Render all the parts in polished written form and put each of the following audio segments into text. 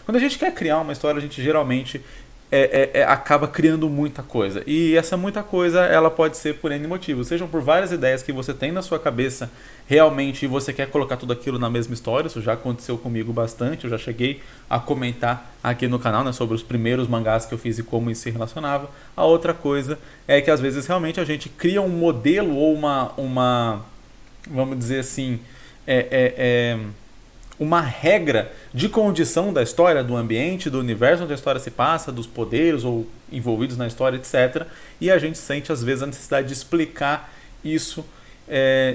Quando a gente quer criar uma história, a gente geralmente acaba criando muita coisa. E essa muita coisa, ela pode ser por N motivos. Sejam por várias ideias que você tem na sua cabeça realmente e você quer colocar tudo aquilo na mesma história. Isso já aconteceu comigo bastante. Eu já cheguei a comentar aqui no canal, né, sobre os primeiros mangás que eu fiz e como isso se relacionava. A outra coisa é que às vezes realmente a gente cria um modelo ou uma vamos dizer assim, é, é, é, uma regra de condição da história, do ambiente, do universo onde a história se passa, dos poderes ou envolvidos na história, etc. E a gente sente às vezes a necessidade de explicar isso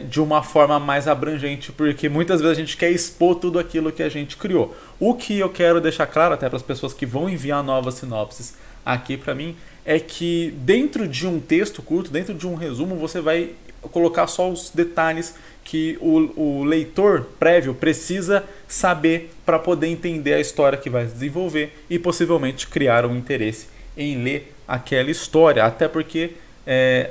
de uma forma mais abrangente, porque muitas vezes a gente quer expor tudo aquilo que a gente criou. O que eu quero deixar claro até para as pessoas que vão enviar novas sinopses aqui para mim é que dentro de um texto curto, dentro de um resumo, você vai colocar só os detalhes que o leitor prévio precisa saber para poder entender a história que vai se desenvolver e possivelmente criar um interesse em ler aquela história. Até porque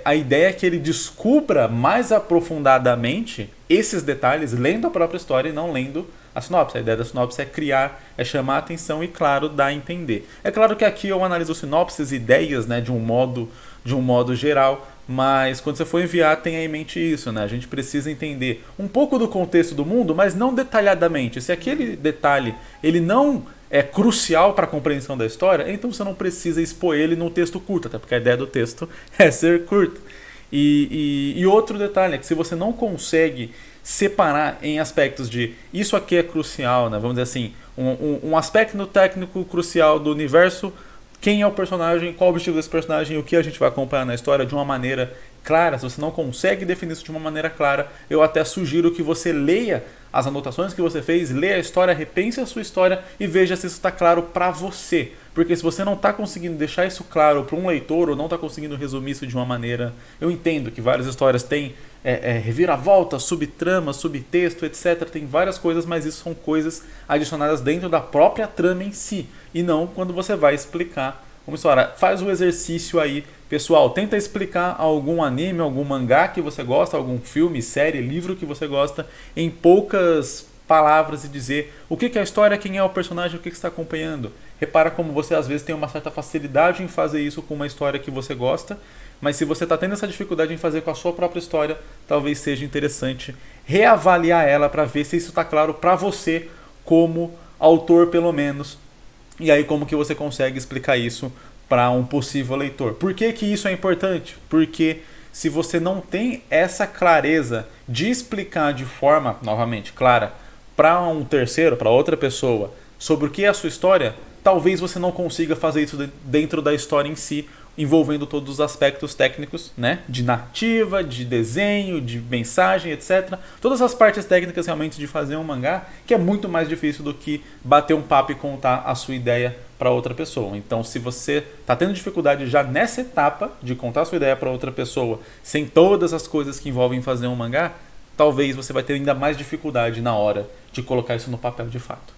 a ideia é que ele descubra mais aprofundadamente esses detalhes lendo a própria história e não lendo a sinopse. A ideia da sinopse é criar, é chamar a atenção e, claro, dar a entender. É claro que aqui eu analiso sinopses, ideias, né, de um modo geral, mas quando você for enviar, tenha em mente isso, né? A gente precisa entender um pouco do contexto do mundo, mas não detalhadamente. Se aquele detalhe ele não é crucial para a compreensão da história, então você não precisa expor ele num texto curto, até porque a ideia do texto é ser curto. E outro detalhe é que se você não consegue separar em aspectos de isso aqui é crucial, né? Vamos dizer assim, um aspecto técnico crucial do universo, quem é o personagem, qual o objetivo desse personagem e o que a gente vai acompanhar na história de uma maneira clara. Se você não consegue definir isso de uma maneira clara, eu até sugiro que você leia as anotações que você fez, leia a história, repense a sua história e veja se isso está claro para você. Porque se você não está conseguindo deixar isso claro para um leitor ou não está conseguindo resumir isso de uma maneira... Eu entendo que várias histórias têm reviravolta, subtrama, subtexto, etc. Tem várias coisas, mas isso são coisas adicionadas dentro da própria trama em si. E não quando você vai explicar uma história. Faz o exercício aí, pessoal. Tenta explicar algum anime, algum mangá que você gosta, algum filme, série, livro que você gosta, em poucas palavras e dizer o que é a história, quem é o personagem, o que você está acompanhando. Repara como você às vezes tem uma certa facilidade em fazer isso com uma história que você gosta, mas se você está tendo essa dificuldade em fazer com a sua própria história, talvez seja interessante reavaliar ela para ver se isso está claro para você como autor pelo menos. E aí como que você consegue explicar isso para um possível leitor. Por que que isso é importante? Porque se você não tem essa clareza de explicar de forma, novamente, clara, para um terceiro, para outra pessoa, sobre o que é a sua história, talvez você não consiga fazer isso dentro da história em si, envolvendo todos os aspectos técnicos, né? De narrativa, de desenho, de mensagem, etc. Todas as partes técnicas realmente de fazer um mangá, que é muito mais difícil do que bater um papo e contar a sua ideia para outra pessoa. Então, se você está tendo dificuldade já nessa etapa de contar a sua ideia para outra pessoa, sem todas as coisas que envolvem fazer um mangá, talvez você vai ter ainda mais dificuldade na hora de colocar isso no papel de fato.